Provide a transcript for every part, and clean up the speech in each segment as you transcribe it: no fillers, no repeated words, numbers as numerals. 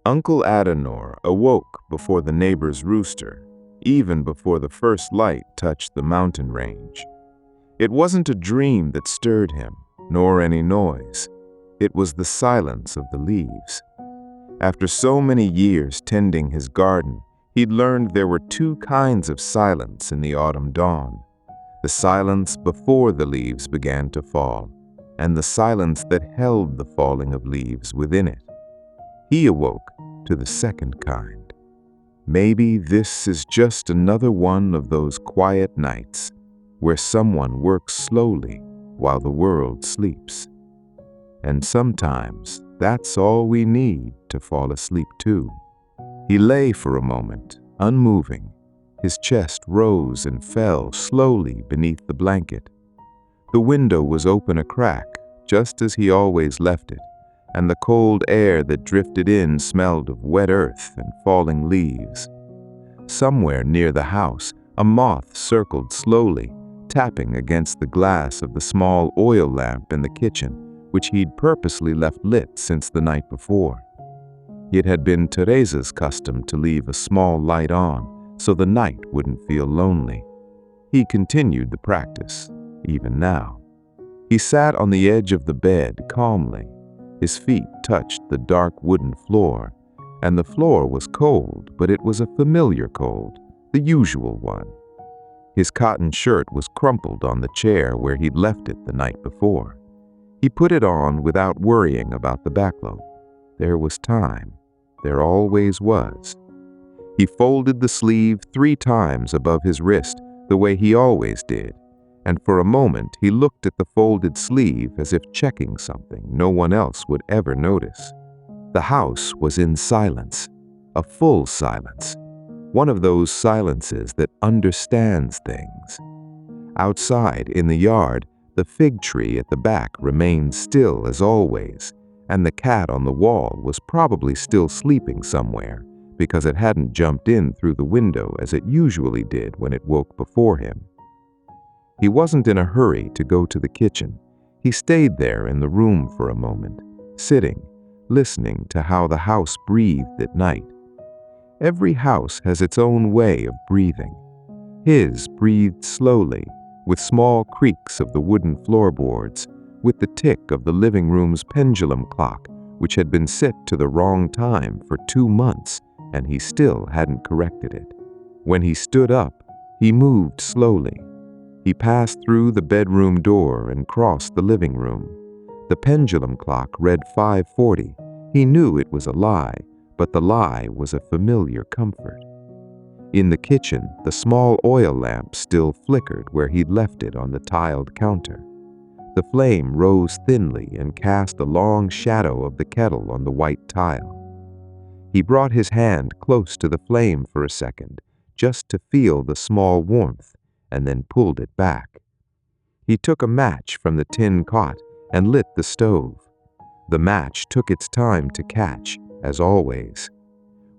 Uncle Adenor awoke before the neighbor's rooster, even before the first light touched the mountain range. It wasn't a dream that stirred him, nor any noise. It was the silence of the leaves. After so many years tending his garden, he'd learned there were two kinds of silence in the autumn dawn: the silence before the leaves began to fall, and the silence that held the falling of leaves within it. He awoke to the second kind. Maybe this is just another one of those quiet nights where someone works slowly while the world sleeps. And sometimes that's all we need to fall asleep too. He lay for a moment, unmoving. His chest rose and fell slowly beneath the blanket. The window was open a crack, just as he always left it, and the cold air that drifted in smelled of wet earth and falling leaves. Somewhere near the house, a moth circled slowly, tapping against the glass of the small oil lamp in the kitchen, which he'd purposely left lit since the night before. It had been Teresa's custom to leave a small light on, so the night wouldn't feel lonely. He continued the practice, even now. He sat on the edge of the bed calmly. His feet touched the dark wooden floor, and the floor was cold, but it was a familiar cold, the usual one. His cotton shirt was crumpled on the chair where he'd left it the night before. He put it on without worrying about the backload. There was time. There always was. He folded the sleeve 3 times above his wrist, the way he always did, and for a moment he looked at the folded sleeve as if checking something no one else would ever notice. The house was in silence, a full silence, one of those silences that understands things. Outside, in the yard, the fig tree at the back remained still as always, and the cat on the wall was probably still sleeping somewhere because it hadn't jumped in through the window as it usually did when it woke before him. He wasn't in a hurry to go to the kitchen. He stayed there in the room for a moment, sitting, listening to how the house breathed at night. Every house has its own way of breathing. His breathed slowly, with small creaks of the wooden floorboards, with the tick of the living room's pendulum clock, which had been set to the wrong time for 2 months, and he still hadn't corrected it. When he stood up, he moved slowly. He passed through the bedroom door and crossed the living room. The pendulum clock read 5:40. He knew it was a lie, but the lie was a familiar comfort. In the kitchen, the small oil lamp still flickered where he'd left it on the tiled counter. The flame rose thinly and cast a long shadow of the kettle on the white tile. He brought his hand close to the flame for a second, just to feel the small warmth, and then pulled it back. He took a match from the tin cot and lit the stove. The match took its time to catch, as always.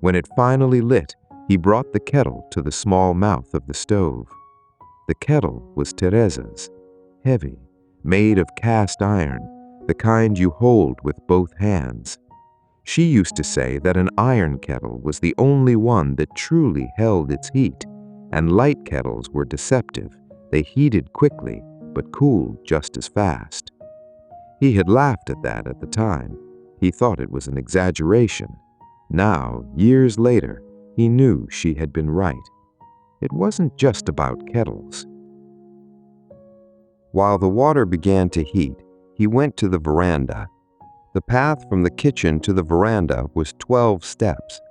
When it finally lit, he brought the kettle to the small mouth of the stove. The kettle was Teresa's, heavy, made of cast iron, the kind you hold with both hands. She used to say that an iron kettle was the only one that truly held its heat, and light kettles were deceptive. They heated quickly, but cooled just as fast. He had laughed at that at the time. He thought it was an exaggeration. Now, years later, he knew she had been right. It wasn't just about kettles. While the water began to heat, he went to the veranda. The path from the kitchen to the veranda was 12 steps,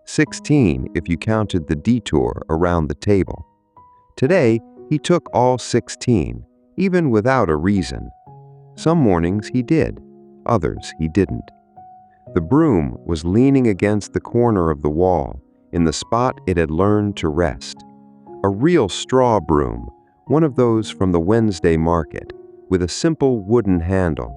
16 if you counted the detour around the table. Today, he took all 16, even without a reason. Some mornings he did, others he didn't. The broom was leaning against the corner of the wall, in the spot it had learned to rest. A real straw broom, one of those from the Wednesday market, with a simple wooden handle.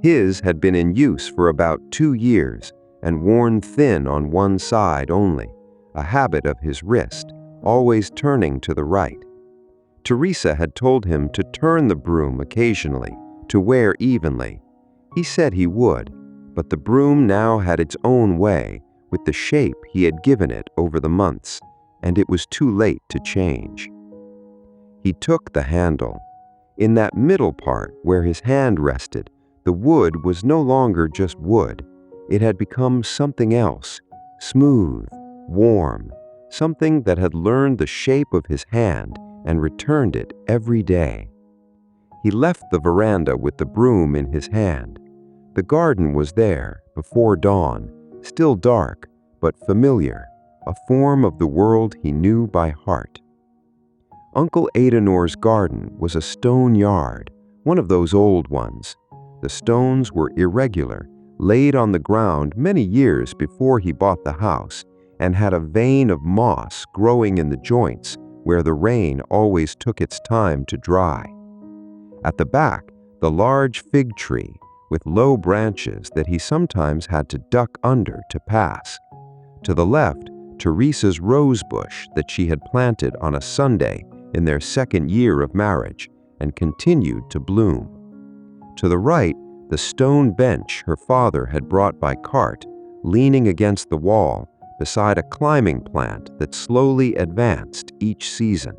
His had been in use for about 2 years and worn thin on one side only, a habit of his wrist, always turning to the right. Teresa had told him to turn the broom occasionally, to wear evenly. He said he would, but the broom now had its own way, with the shape he had given it over the months, and it was too late to change. He took the handle. In that middle part where his hand rested, the wood was no longer just wood. It had become something else, smooth, warm, something that had learned the shape of his hand and returned it every day. He left the veranda with the broom in his hand. The garden was there, before dawn, still dark, but familiar, a form of the world he knew by heart. Uncle Adenor's garden was a stone yard, one of those old ones. The stones were irregular, laid on the ground many years before he bought the house, and had a vein of moss growing in the joints where the rain always took its time to dry. At the back, the large fig tree with low branches that he sometimes had to duck under to pass. To the left, Teresa's rose bush that she had planted on a Sunday in their second year of marriage and continued to bloom. To the right, the stone bench her father had brought by cart, leaning against the wall beside a climbing plant that slowly advanced each season.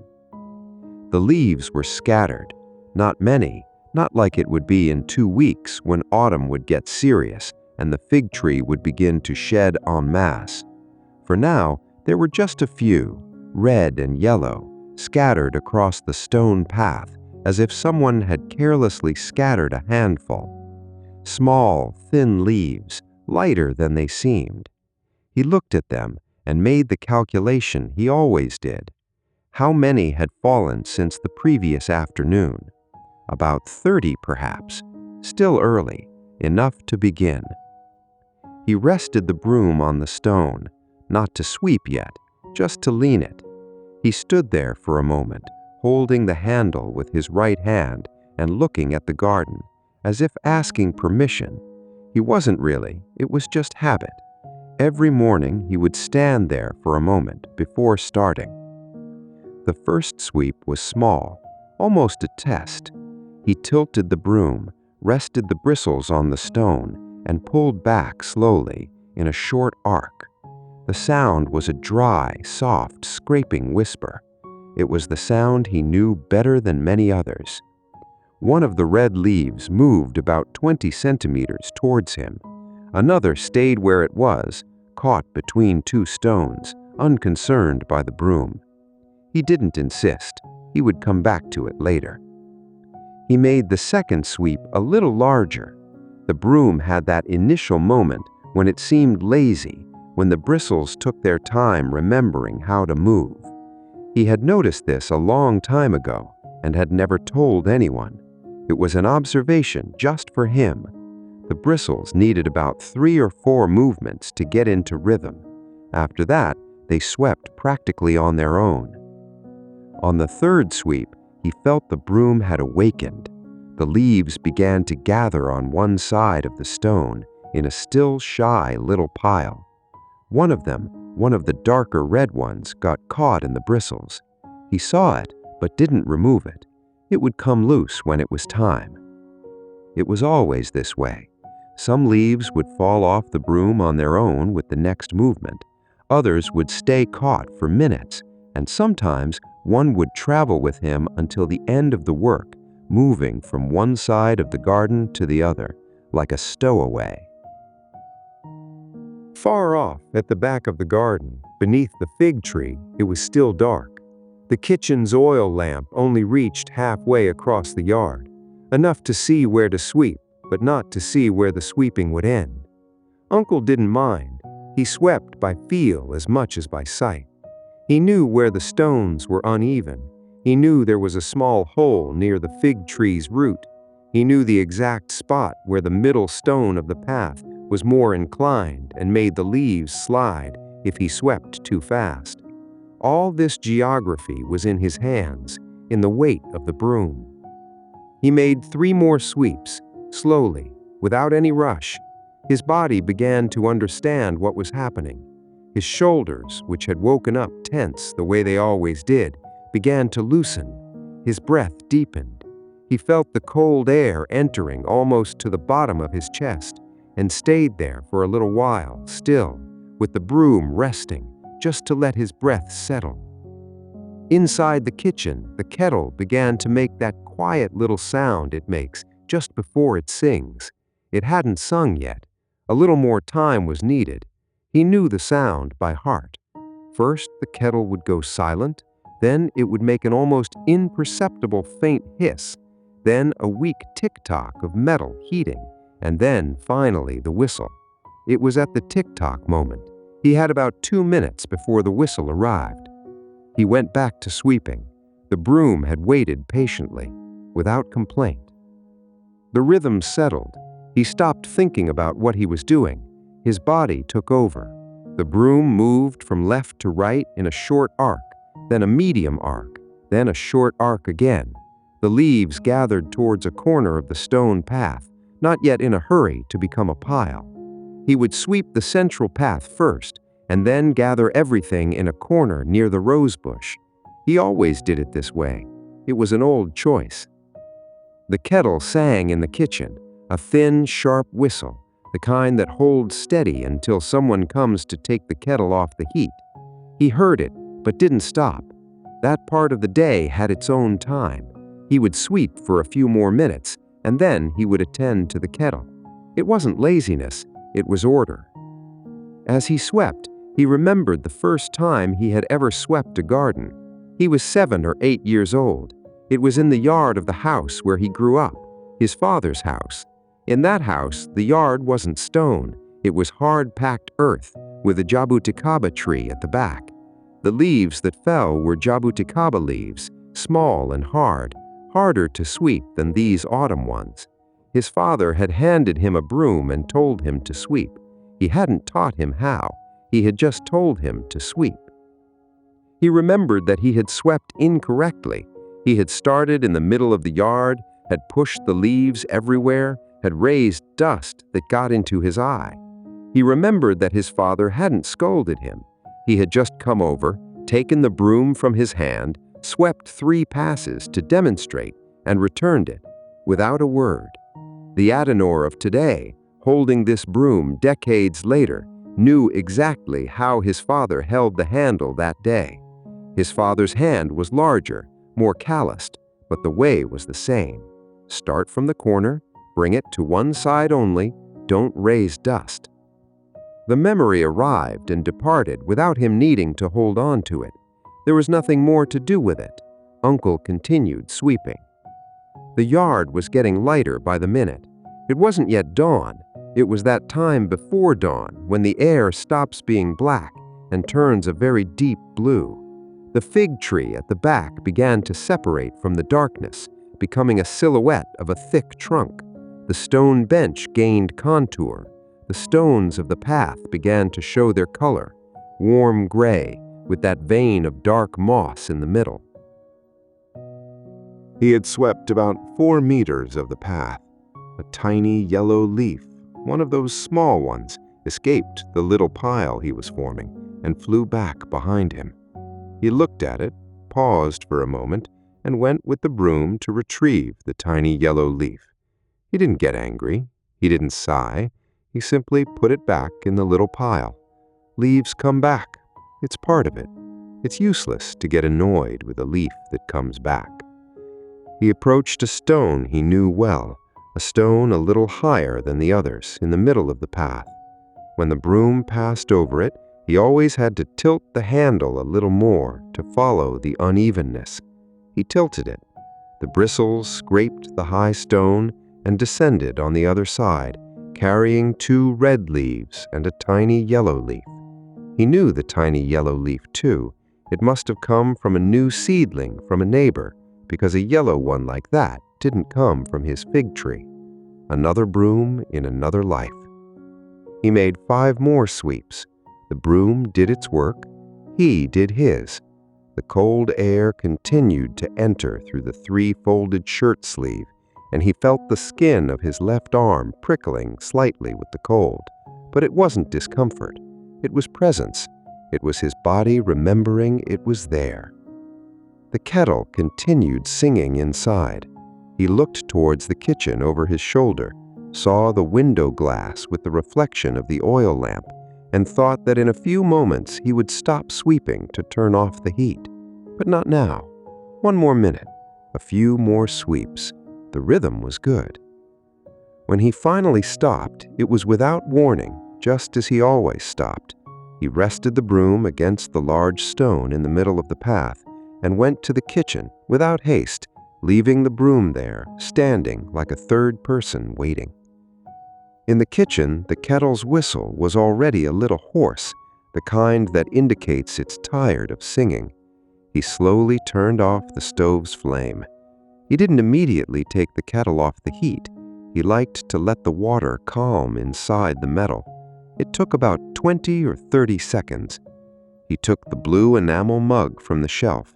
The leaves were scattered, not many, not like it would be in 2 weeks when autumn would get serious and the fig tree would begin to shed en masse. For now, there were just a few, red and yellow, scattered across the stone path as if someone had carelessly scattered a handful. Small, thin leaves, lighter than they seemed. He looked at them and made the calculation he always did. How many had fallen since the previous afternoon? About 30, perhaps. Still early, enough to begin. He rested the broom on the stone, not to sweep yet, just to lean it. He stood there for a moment, holding the handle with his right hand and looking at the garden, as if asking permission. He wasn't really, it was just habit. Every morning he would stand there for a moment before starting. The first sweep was small, almost a test. He tilted the broom, rested the bristles on the stone, and pulled back slowly in a short arc. The sound was a dry, soft, scraping whisper. It was the sound he knew better than many others. One of the red leaves moved about 20 centimeters towards him. Another stayed where it was, caught between 2 stones, unconcerned by the broom. He didn't insist. He would come back to it later. He made the second sweep a little larger. The broom had that initial moment when it seemed lazy, when the bristles took their time remembering how to move. He had noticed this a long time ago and had never told anyone. It was an observation just for him. The bristles needed about 3 or 4 movements to get into rhythm. After that, they swept practically on their own. On the third sweep, he felt the broom had awakened. The leaves began to gather on one side of the stone in a still shy little pile. One of them, one of the darker red ones, got caught in the bristles. He saw it, but didn't remove it. It would come loose when it was time. It was always this way. Some leaves would fall off the broom on their own with the next movement. Others would stay caught for minutes, and sometimes one would travel with him until the end of the work, moving from one side of the garden to the other, like a stowaway. Far off at the back of the garden, beneath the fig tree, it was still dark. The kitchen's oil lamp only reached halfway across the yard, enough to see where to sweep, but not to see where the sweeping would end. Uncle didn't mind. He swept by feel as much as by sight. He knew where the stones were uneven. He knew there was a small hole near the fig tree's root. He knew the exact spot where the middle stone of the path was more inclined and made the leaves slide if he swept too fast. All this geography was in his hands, in the weight of the broom. He made 3 more sweeps, slowly, without any rush. His body began to understand what was happening. His shoulders, which had woken up tense the way they always did, began to loosen. His breath deepened. He felt the cold air entering almost to the bottom of his chest and stayed there for a little while, still, with the broom resting, just to let his breath settle. Inside the kitchen, the kettle began to make that quiet little sound it makes just before it sings. It hadn't sung yet. A little more time was needed. He knew the sound by heart. First, the kettle would go silent, then it would make an almost imperceptible faint hiss, then a weak tick-tock of metal heating, and then, finally, the whistle. It was at the tick-tock moment. He had about 2 minutes before the whistle arrived. He went back to sweeping. The broom had waited patiently, without complaint. The rhythm settled. He stopped thinking about what he was doing. His body took over. The broom moved from left to right in a short arc, then a medium arc, then a short arc again. The leaves gathered towards a corner of the stone path, not yet in a hurry to become a pile. He would sweep the central path first, and then gather everything in a corner near the rose bush. He always did it this way. It was an old choice. The kettle sang in the kitchen, a thin, sharp whistle, the kind that holds steady until someone comes to take the kettle off the heat. He heard it, but didn't stop. That part of the day had its own time. He would sweep for a few more minutes, and then he would attend to the kettle. It wasn't laziness, it was order. As he swept, he remembered the first time he had ever swept a garden. He was 7 or 8 years old. It was in the yard of the house where he grew up, his father's house. In that house, the yard wasn't stone. It was hard-packed earth with a jabuticaba tree at the back. The leaves that fell were jabuticaba leaves, small and hard, harder to sweep than these autumn ones. His father had handed him a broom and told him to sweep. He hadn't taught him how. He had just told him to sweep. He remembered that he had swept incorrectly. He had started in the middle of the yard, had pushed the leaves everywhere, had raised dust that got into his eye. He remembered that his father hadn't scolded him. He had just come over, taken the broom from his hand, swept 3 passes to demonstrate, and returned it, without a word. The Adenor of today, holding this broom decades later, knew exactly how his father held the handle that day. His father's hand was larger, more calloused, but the way was the same. Start from the corner, bring it to one side only, don't raise dust. The memory arrived and departed without him needing to hold on to it. There was nothing more to do with it. Uncle continued sweeping. The yard was getting lighter by the minute. It wasn't yet dawn. It was that time before dawn when the air stops being black and turns a very deep blue. The fig tree at the back began to separate from the darkness, becoming a silhouette of a thick trunk. The stone bench gained contour. The stones of the path began to show their color, warm gray, with that vein of dark moss in the middle. He had swept about 4 meters of the path. A tiny yellow leaf, one of those small ones, escaped the little pile he was forming and flew back behind him. He looked at it, paused for a moment, and went with the broom to retrieve the tiny yellow leaf. He didn't get angry. He didn't sigh. He simply put it back in the little pile. Leaves come back. It's part of it. It's useless to get annoyed with a leaf that comes back. He approached a stone he knew well, a stone a little higher than the others, in the middle of the path. When the broom passed over it, he always had to tilt the handle a little more to follow the unevenness. He tilted it. The bristles scraped the high stone and descended on the other side, carrying 2 red leaves and a tiny yellow leaf. He knew the tiny yellow leaf, too. It must have come from a new seedling from a neighbor, because a yellow one like that didn't come from his fig tree. Another broom in another life. He made 5 more sweeps. The broom did its work. He did his. The cold air continued to enter through the 3-folded shirt sleeve, and he felt the skin of his left arm prickling slightly with the cold. But it wasn't discomfort. It was presence. It was his body remembering it was there. The kettle continued singing inside. He looked towards the kitchen over his shoulder, saw the window glass with the reflection of the oil lamp, and thought that in a few moments he would stop sweeping to turn off the heat. But not now. One more minute, a few more sweeps. The rhythm was good. When he finally stopped, it was without warning, just as he always stopped. He rested the broom against the large stone in the middle of the path and went to the kitchen without haste, leaving the broom there, standing like a third person waiting. In the kitchen, the kettle's whistle was already a little hoarse, the kind that indicates it's tired of singing. He slowly turned off the stove's flame. He didn't immediately take the kettle off the heat. He liked to let the water calm inside the metal. It took about 20 or 30 seconds. He took the blue enamel mug from the shelf.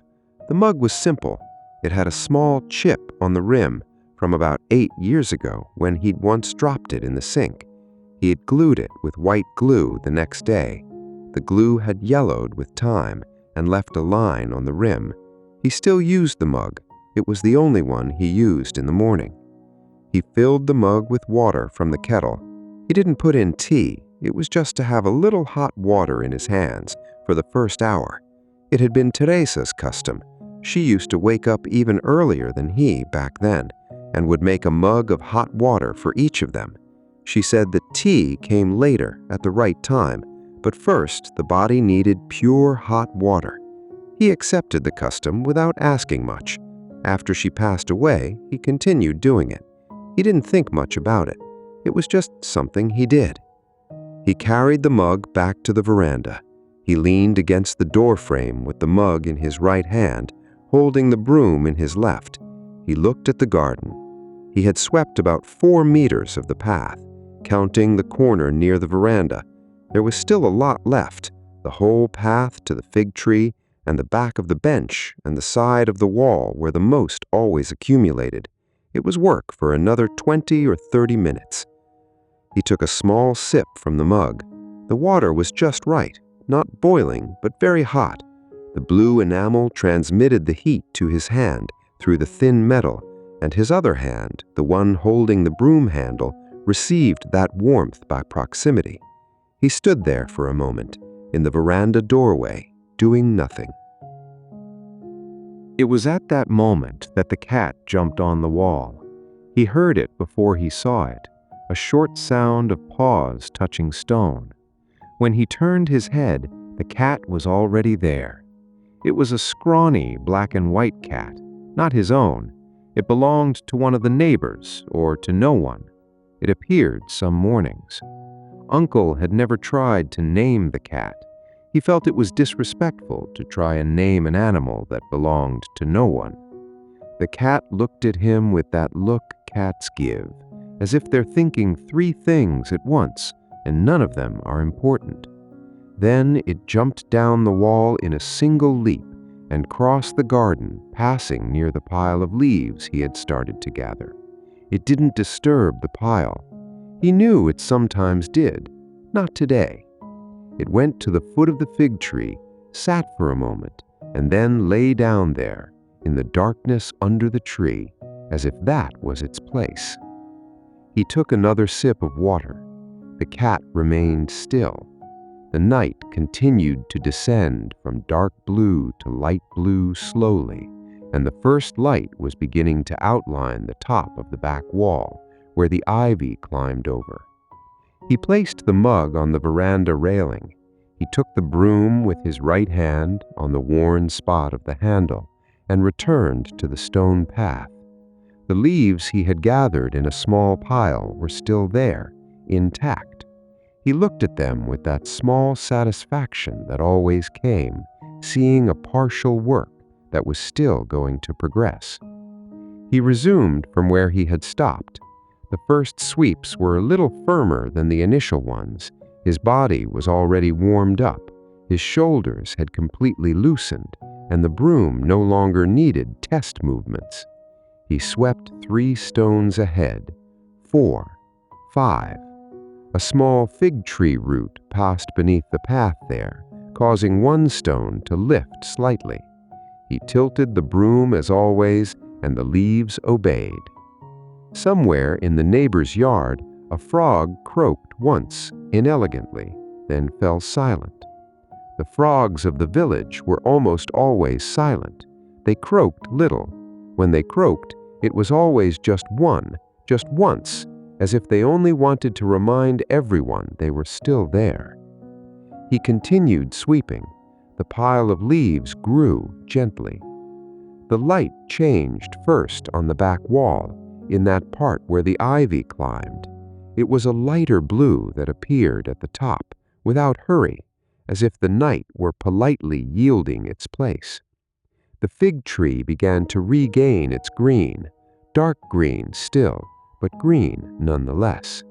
The mug was simple. It had a small chip on the rim from about 8 years ago when he'd once dropped it in the sink. He had glued it with white glue the next day. The glue had yellowed with time and left a line on the rim. He still used the mug. It was the only one he used in the morning. He filled the mug with water from the kettle. He didn't put in tea. It was just to have a little hot water in his hands for the first hour. It had been Teresa's custom. She used to wake up even earlier than he back then and would make a mug of hot water for each of them. She said that tea came later at the right time, but first the body needed pure hot water. He accepted the custom without asking much. After she passed away, he continued doing it. He didn't think much about it. It was just something he did. He carried the mug back to the veranda. He leaned against the door frame with the mug in his right hand, holding the broom in his left. He looked at the garden. He had swept about 4 meters of the path, counting the corner near the veranda. There was still a lot left, the whole path to the fig tree and the back of the bench and the side of the wall where the most always accumulated. It was work for another 20 or 30 minutes. He took a small sip from the mug. The water was just right, not boiling, but very hot. The blue enamel transmitted the heat to his hand through the thin metal, and his other hand, the one holding the broom handle, received that warmth by proximity. He stood there for a moment, in the veranda doorway, doing nothing. It was at that moment that the cat jumped on the wall. He heard it before he saw it, a short sound of paws touching stone. When he turned his head, the cat was already there. It was a scrawny black and white cat, not his own. It belonged to one of the neighbors, or to no one. It appeared some mornings. Uncle had never tried to name the cat. He felt it was disrespectful to try and name an animal that belonged to no one. The cat looked at him with that look cats give, as if they're thinking 3 things at once, and none of them are important. Then it jumped down the wall in a single leap and crossed the garden, passing near the pile of leaves he had started to gather. It didn't disturb the pile. He knew it sometimes did. Not today. It went to the foot of the fig tree, sat for a moment, and then lay down there, in the darkness under the tree, as if that was its place. He took another sip of water. The cat remained still. The night continued to descend from dark blue to light blue slowly, and the first light was beginning to outline the top of the back wall, where the ivy climbed over. He placed the mug on the veranda railing. He took the broom with his right hand on the worn spot of the handle and returned to the stone path. The leaves he had gathered in a small pile were still there, intact. He looked at them with that small satisfaction that always came, seeing a partial work that was still going to progress. He resumed from where he had stopped. The first sweeps were a little firmer than the initial ones. His body was already warmed up. His shoulders had completely loosened, and the broom no longer needed test movements. He swept 3 stones ahead, 4, 5. A small fig tree root passed beneath the path there, causing one stone to lift slightly. He tilted the broom as always, and the leaves obeyed. Somewhere in the neighbor's yard, a frog croaked once, inelegantly, then fell silent. The frogs of the village were almost always silent. They croaked little. When they croaked, it was always just once, as if they only wanted to remind everyone they were still there. He continued sweeping. The pile of leaves grew gently. The light changed first on the back wall, in that part where the ivy climbed. It was a lighter blue that appeared at the top, without hurry, as if the night were politely yielding its place. The fig tree began to regain its green, dark green still, but green nonetheless.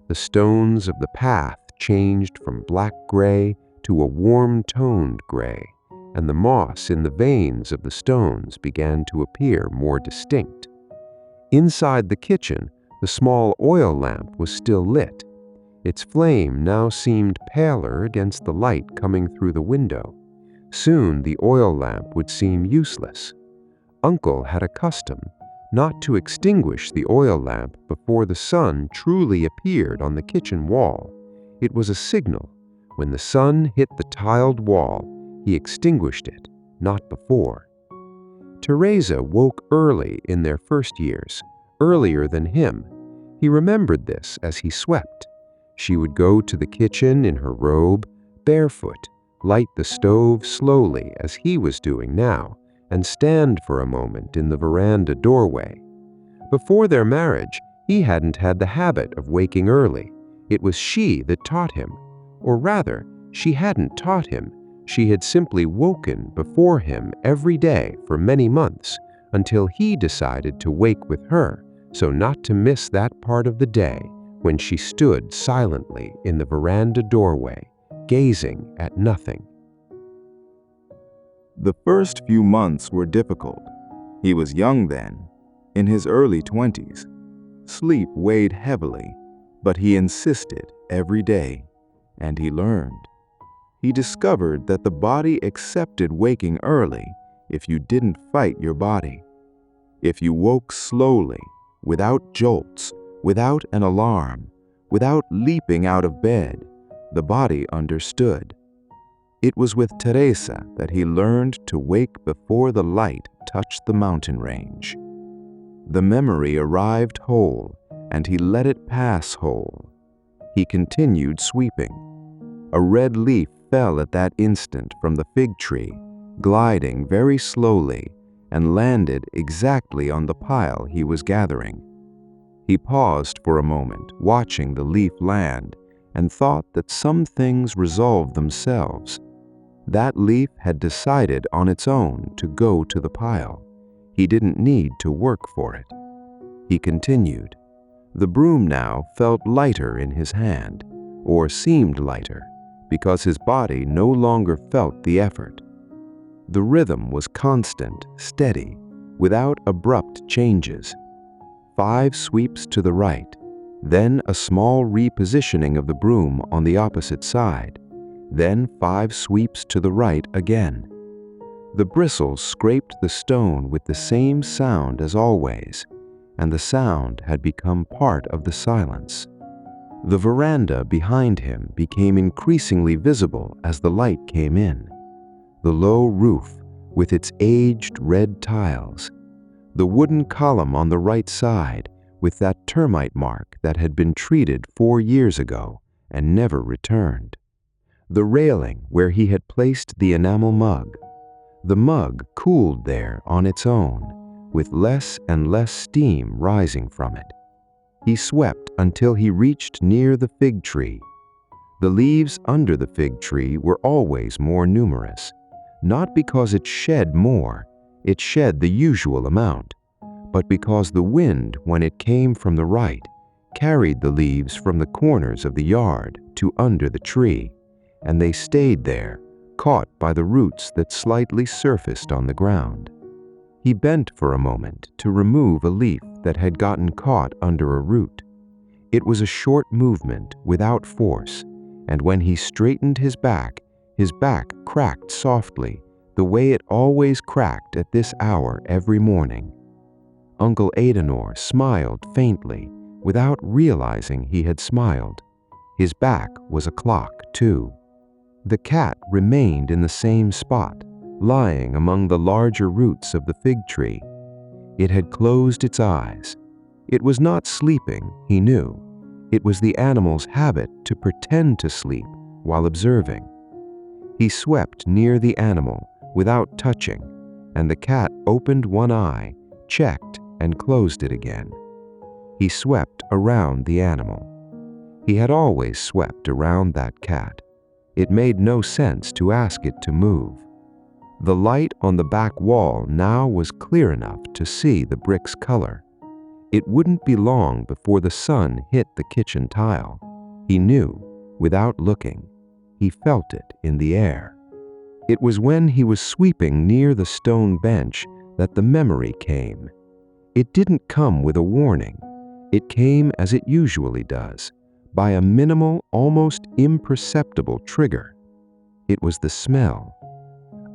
The stones of the path changed from black-gray to a warm-toned gray, and the moss in the veins of the stones began to appear more distinct. Inside the kitchen, the small oil lamp was still lit. Its flame now seemed paler against the light coming through the window. Soon the oil lamp would seem useless. Uncle had a custom not to extinguish the oil lamp before the sun truly appeared on the kitchen wall. It was a signal. When the sun hit the tiled wall, he extinguished it, not before. Teresa woke early in their first years, earlier than him. He remembered this as he swept. She would go to the kitchen in her robe, barefoot, light the stove slowly as he was doing now, and stand for a moment in the veranda doorway. Before their marriage, he hadn't had the habit of waking early. It was she that taught him. Or rather, she hadn't taught him. She had simply woken before him every day for many months, until he decided to wake with her, so not to miss that part of the day when she stood silently in the veranda doorway, gazing at nothing. The first few months were difficult. He was young then, in his early 20s. Sleep weighed heavily, but he insisted every day, and he learned. He discovered that the body accepted waking early if you didn't fight your body. If you woke slowly, without jolts, without an alarm, without leaping out of bed, the body understood. It was with Teresa that he learned to wake before the light touched the mountain range. The memory arrived whole, and he let it pass whole. He continued sweeping. A red leaf fell at that instant from the fig tree, gliding very slowly, and landed exactly on the pile he was gathering. He paused for a moment, watching the leaf land, and thought that some things resolve themselves. That leaf had decided on its own to go to the pile. He didn't need to work for it. He continued. The broom now felt lighter in his hand, or seemed lighter, because his body no longer felt the effort. The rhythm was constant, steady, without abrupt changes. 5 sweeps to the right, then a small repositioning of the broom on the opposite side, then 5 sweeps to the right again. The bristles scraped the stone with the same sound as always, and the sound had become part of the silence. The veranda behind him became increasingly visible as the light came in. The low roof, with its aged red tiles. The wooden column on the right side, with that termite mark that had been treated 4 years ago and never returned. The railing where he had placed the enamel mug. The mug cooled there on its own, with less and less steam rising from it. He swept until he reached near the fig tree. The leaves under the fig tree were always more numerous, not because it shed more, it shed the usual amount, but because the wind, when it came from the right, carried the leaves from the corners of the yard to under the tree, and they stayed there, caught by the roots that slightly surfaced on the ground. He bent for a moment to remove a leaf that had gotten caught under a root. It was a short movement without force, and when he straightened his back cracked softly, the way it always cracked at this hour every morning. Uncle Adenor smiled faintly, without realizing he had smiled. His back was a clock, too. The cat remained in the same spot, lying among the larger roots of the fig tree. It had closed its eyes. It was not sleeping, he knew. It was the animal's habit to pretend to sleep while observing. He swept near the animal without touching, and the cat opened one eye, checked, and closed it again. He swept around the animal. He had always swept around that cat. It made no sense to ask it to move. The light on the back wall now was clear enough to see the brick's color. It wouldn't be long before the sun hit the kitchen tile. He knew, without looking. He felt it in the air. It was when he was sweeping near the stone bench that the memory came. It didn't come with a warning. It came as it usually does, by a minimal, almost imperceptible trigger. It was the smell.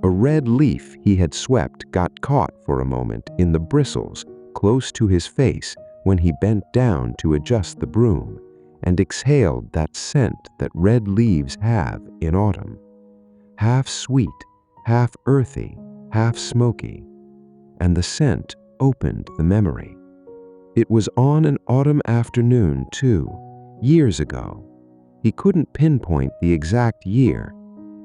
A red leaf he had swept got caught for a moment in the bristles close to his face when he bent down to adjust the broom, and exhaled that scent that red leaves have in autumn. Half sweet, half earthy, half smoky. And the scent opened the memory. It was on an autumn afternoon, too, years ago. He couldn't pinpoint the exact year.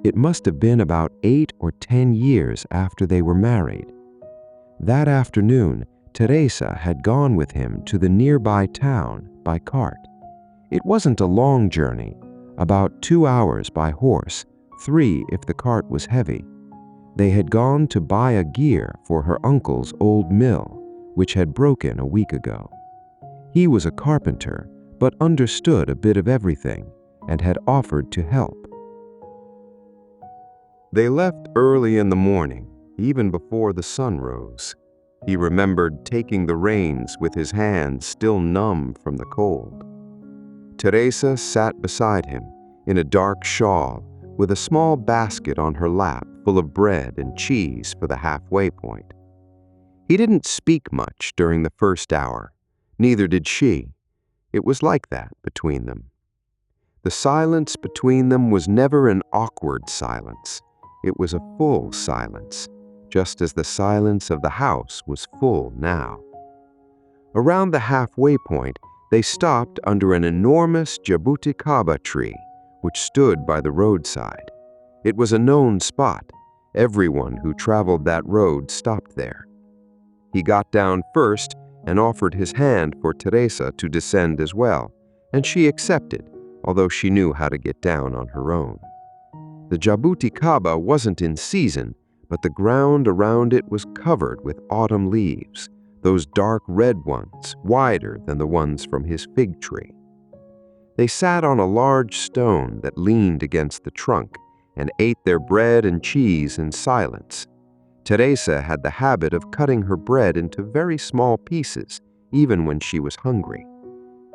It must have been about 8 or 10 years after they were married. That afternoon, Teresa had gone with him to the nearby town by cart. It wasn't a long journey, about 2 hours by horse, 3 if the cart was heavy. They had gone to buy a gear for her uncle's old mill, which had broken a week ago. He was a carpenter, but understood a bit of everything and had offered to help. They left early in the morning, even before the sun rose. He remembered taking the reins with his hands still numb from the cold. Teresa sat beside him in a dark shawl with a small basket on her lap full of bread and cheese for the halfway point. He didn't speak much during the first hour, neither did she. It was like that between them. The silence between them was never an awkward silence. It was a full silence, just as the silence of the house was full now. Around the halfway point, they stopped under an enormous jabuticaba tree, which stood by the roadside. It was a known spot. Everyone who traveled that road stopped there. He got down first and offered his hand for Teresa to descend as well, and she accepted, although she knew how to get down on her own. The jabuticaba wasn't in season, but the ground around it was covered with autumn leaves, those dark red ones, wider than the ones from his fig tree. They sat on a large stone that leaned against the trunk and ate their bread and cheese in silence. Teresa had the habit of cutting her bread into very small pieces, even when she was hungry.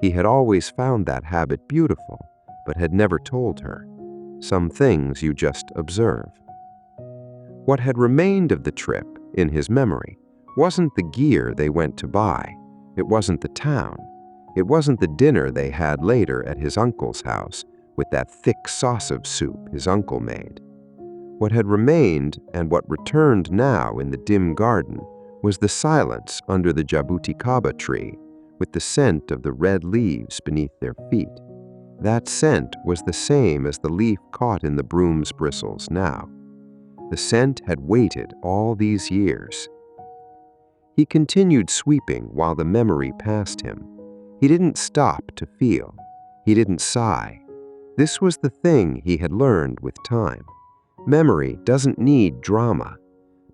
He had always found that habit beautiful, but had never told her. Some things you just observe. What had remained of the trip, in his memory, wasn't the gear they went to buy. It wasn't the town. It wasn't the dinner they had later at his uncle's house with that thick sauce soup his uncle made. What had remained, and what returned now in the dim garden, was the silence under the jabuticaba tree, with the scent of the red leaves beneath their feet. That scent was the same as the leaf caught in the broom's bristles now. The scent had waited all these years. He continued sweeping while the memory passed him. He didn't stop to feel. He didn't sigh. This was the thing he had learned with time. Memory doesn't need drama.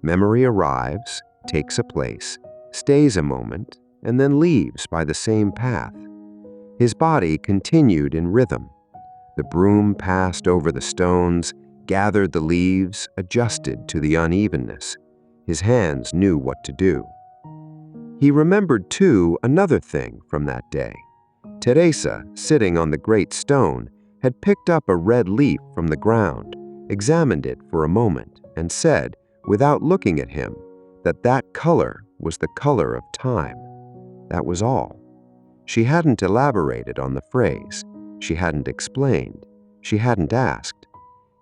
Memory arrives, takes a place, stays a moment, and then leaves by the same path. His body continued in rhythm. The broom passed over the stones, gathered the leaves, adjusted to the unevenness. His hands knew what to do. He remembered, too, another thing from that day. Teresa, sitting on the great stone, had picked up a red leaf from the ground, examined it for a moment, and said, without looking at him, that that color was the color of time. That was all. She hadn't elaborated on the phrase. She hadn't explained. She hadn't asked.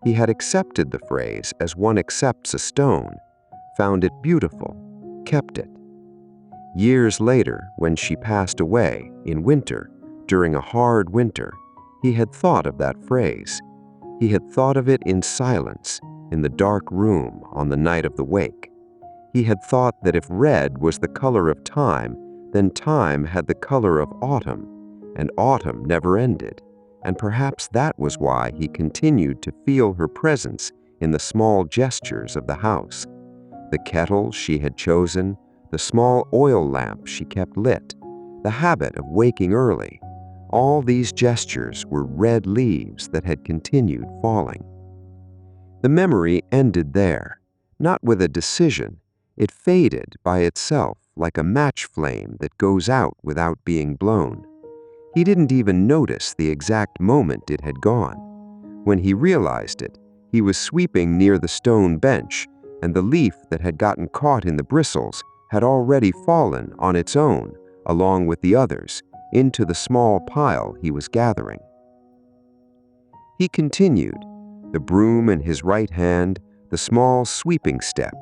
He had accepted the phrase as one accepts a stone, found it beautiful, kept it. Years later, when she passed away, in winter, during a hard winter, he had thought of that phrase. He had thought of it in silence, in the dark room on the night of the wake. He had thought that if red was the color of time, then time had the color of autumn, and autumn never ended. And perhaps that was why he continued to feel her presence in the small gestures of the house. The kettle she had chosen, the small oil lamp she kept lit, the habit of waking early. All these gestures were red leaves that had continued falling. The memory ended there, not with a decision. It faded by itself like a match flame that goes out without being blown. He didn't even notice the exact moment it had gone. When he realized it, he was sweeping near the stone bench, and the leaf that had gotten caught in the bristles had already fallen on its own, along with the others, into the small pile he was gathering. He continued, the broom in his right hand, the small sweeping step,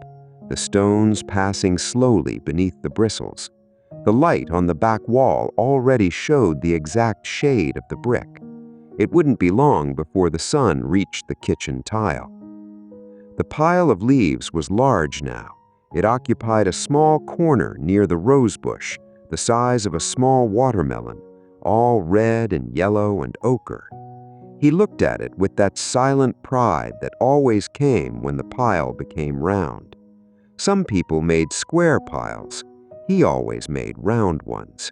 the stones passing slowly beneath the bristles. The light on the back wall already showed the exact shade of the brick. It wouldn't be long before the sun reached the kitchen tile. The pile of leaves was large now. It occupied a small corner near the rose bush, the size of a small watermelon, all red and yellow and ochre. He looked at it with that silent pride that always came when the pile became round. Some people made square piles. He always made round ones.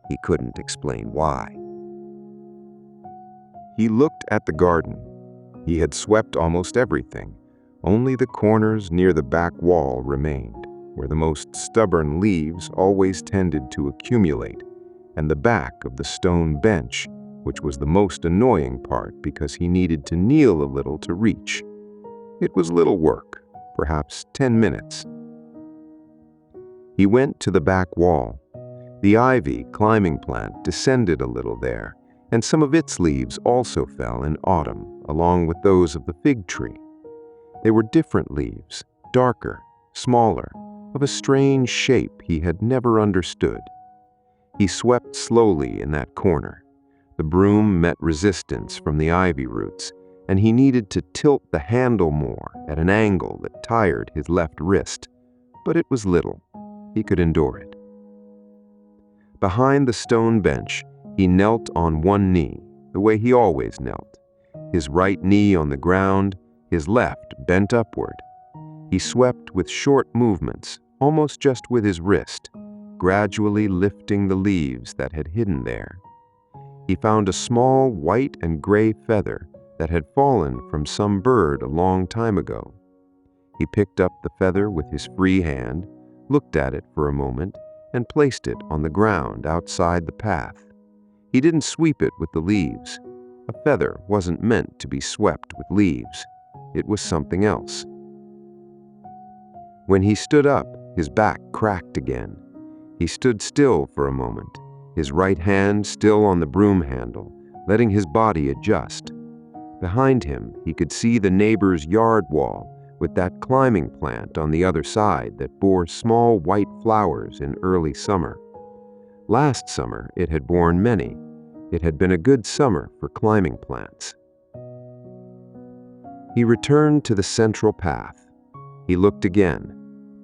He couldn't explain why. He looked at the garden. He had swept almost everything. Only the corners near the back wall remained, where the most stubborn leaves always tended to accumulate, and the back of the stone bench, which was the most annoying part because he needed to kneel a little to reach. It was little work, perhaps 10 minutes. He went to the back wall. The ivy climbing plant descended a little there, and some of its leaves also fell in autumn, along with those of the fig tree. They were different leaves, darker, smaller, of a strange shape he had never understood. He swept slowly in that corner. The broom met resistance from the ivy roots, and he needed to tilt the handle more at an angle that tired his left wrist, but it was little. He could endure it. Behind the stone bench, he knelt on one knee, the way he always knelt, his right knee on the ground, his left bent upward. He swept with short movements, almost just with his wrist, gradually lifting the leaves that had hidden there. He found a small white and gray feather that had fallen from some bird a long time ago. He picked up the feather with his free hand, looked at it for a moment, and placed it on the ground outside the path. He didn't sweep it with the leaves. A feather wasn't meant to be swept with leaves. It was something else. When he stood up, his back cracked again. He stood still for a moment, his right hand still on the broom handle, letting his body adjust. Behind him, he could see the neighbor's yard wall with that climbing plant on the other side that bore small white flowers in early summer. Last summer, it had borne many. It had been a good summer for climbing plants. He returned to the central path. He looked again.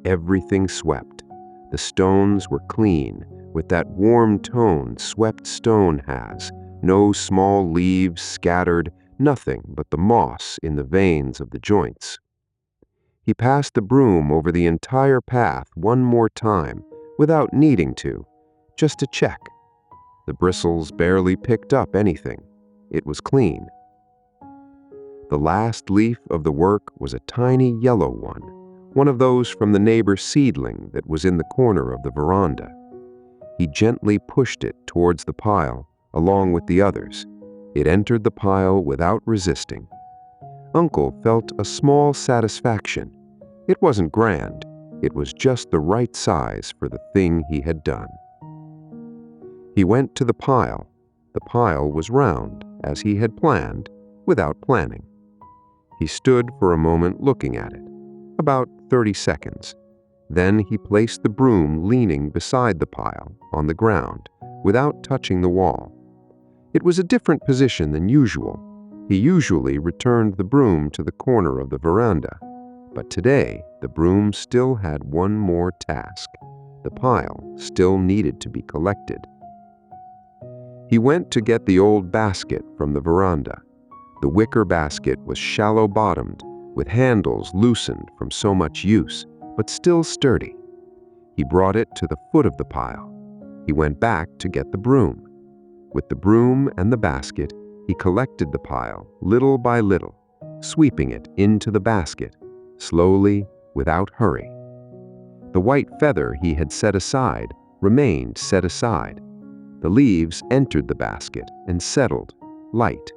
Everything swept. The stones were clean, with that warm tone swept stone has, no small leaves scattered, nothing but the moss in the veins of the joints. He passed the broom over the entire path one more time, without needing to, just to check. The bristles barely picked up anything. It was clean. The last leaf of the work was a tiny yellow one of those from the neighbor's seedling that was in the corner of the veranda. He gently pushed it towards the pile, along with the others. It entered the pile without resisting. Uncle felt a small satisfaction. It wasn't grand. It was just the right size for the thing he had done. He went to the pile. The pile was round, as he had planned, without planning. He stood for a moment looking at it, about 30 seconds. Then he placed the broom leaning beside the pile, on the ground, without touching the wall. It was a different position than usual. He usually returned the broom to the corner of the veranda. But today, the broom still had one more task. The pile still needed to be collected. He went to get the old basket from the veranda. The wicker basket was shallow-bottomed, with handles loosened from so much use, but still sturdy. He brought it to the foot of the pile. He went back to get the broom. With the broom and the basket, he collected the pile little by little, sweeping it into the basket, slowly, without hurry. The white feather he had set aside remained set aside. The leaves entered the basket and settled, light.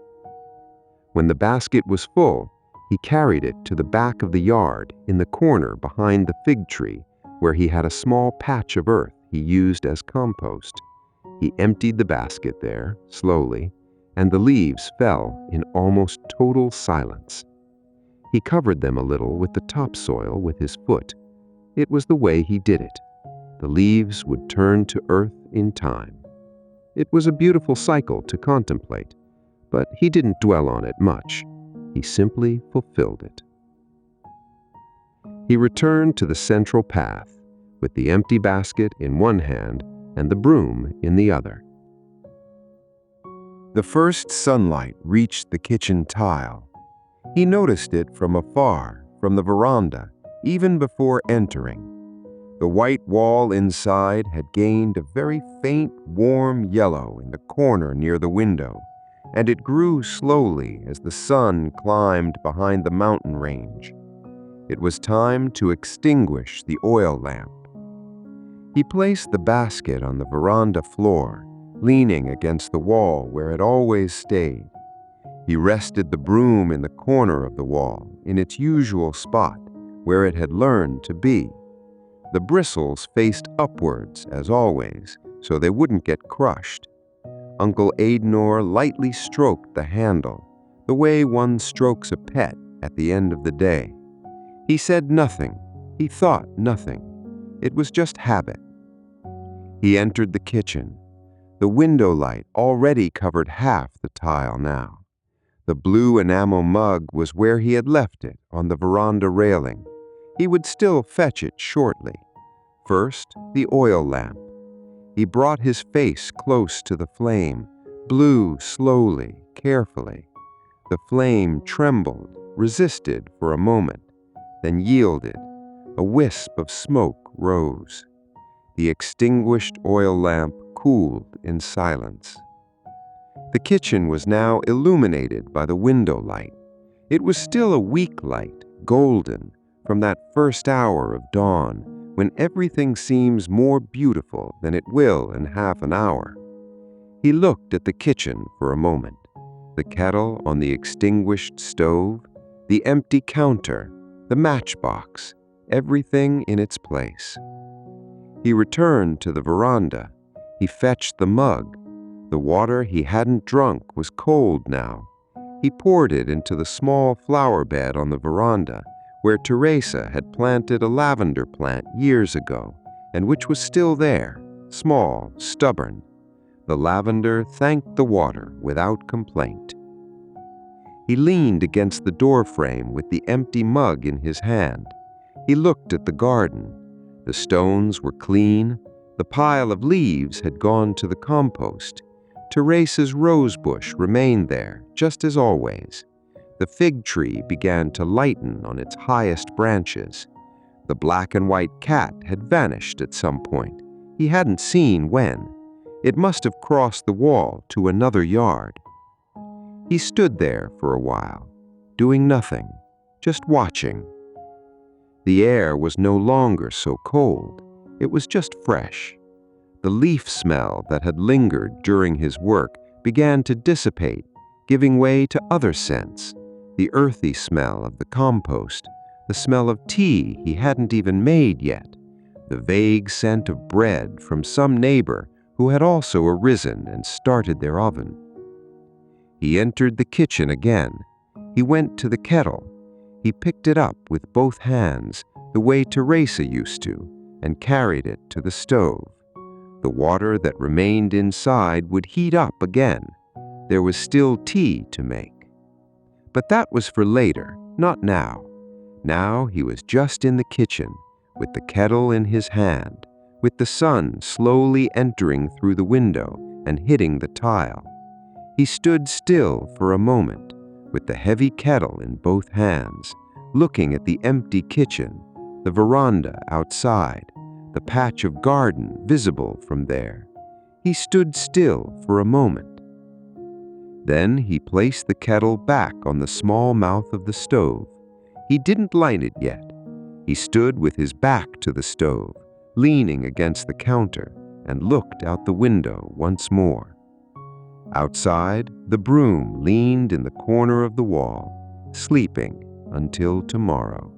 When the basket was full, he carried it to the back of the yard in the corner behind the fig tree, where he had a small patch of earth he used as compost. He emptied the basket there, slowly, and the leaves fell in almost total silence. He covered them a little with the topsoil with his foot. It was the way he did it. The leaves would turn to earth in time. It was a beautiful cycle to contemplate, but he didn't dwell on it much. He simply fulfilled it. He returned to the central path, with the empty basket in one hand and the broom in the other. The first sunlight reached the kitchen tile. He noticed it from afar, from the veranda, even before entering. The white wall inside had gained a very faint, warm yellow in the corner near the window, and it grew slowly as the sun climbed behind the mountain range. It was time to extinguish the oil lamp. He placed the basket on the veranda floor, leaning against the wall where it always stayed. He rested the broom in the corner of the wall, in its usual spot, where it had learned to be. The bristles faced upwards, as always, so they wouldn't get crushed. Uncle Adenor lightly stroked the handle, the way one strokes a pet at the end of the day. He said nothing. He thought nothing. It was just habit. He entered the kitchen. The window light already covered half the tile now. The blue enamel mug was where he had left it, on the veranda railing. He would still fetch it shortly. First, the oil lamp. He brought his face close to the flame, blew slowly, carefully. The flame trembled, resisted for a moment, then yielded. A wisp of smoke rose. The extinguished oil lamp cooled in silence. The kitchen was now illuminated by the window light. It was still a weak light, golden, from that first hour of dawn, when everything seems more beautiful than it will in half an hour. He looked at the kitchen for a moment, the kettle on the extinguished stove, the empty counter, the matchbox, everything in its place. He returned to the veranda. He fetched the mug. The water he hadn't drunk was cold now. He poured it into the small flower bed on the veranda, where Teresa had planted a lavender plant years ago, and which was still there, small, stubborn. The lavender thanked the water without complaint. He leaned against the doorframe with the empty mug in his hand. He looked at the garden. The stones were clean. The pile of leaves had gone to the compost. Teresa's rose bush remained there, just as always. The fig tree began to lighten on its highest branches. The black and white cat had vanished at some point. He hadn't seen when. It must have crossed the wall to another yard. He stood there for a while, doing nothing, just watching. The air was no longer so cold. It was just fresh. The leaf smell that had lingered during his work began to dissipate, giving way to other scents. The earthy smell of the compost, the smell of tea he hadn't even made yet, the vague scent of bread from some neighbor who had also arisen and started their oven. He entered the kitchen again. He went to the kettle. He picked it up with both hands, the way Teresa used to, and carried it to the stove. The water that remained inside would heat up again. There was still tea to make. But that was for later, not now. Now he was just in the kitchen, with the kettle in his hand, with the sun slowly entering through the window and hitting the tile. He stood still for a moment, with the heavy kettle in both hands, looking at the empty kitchen, the veranda outside, the patch of garden visible from there. He stood still for a moment. Then he placed the kettle back on the small mouth of the stove. He didn't light it yet. He stood with his back to the stove, leaning against the counter, and looked out the window once more. Outside, the broom leaned in the corner of the wall, sleeping until tomorrow.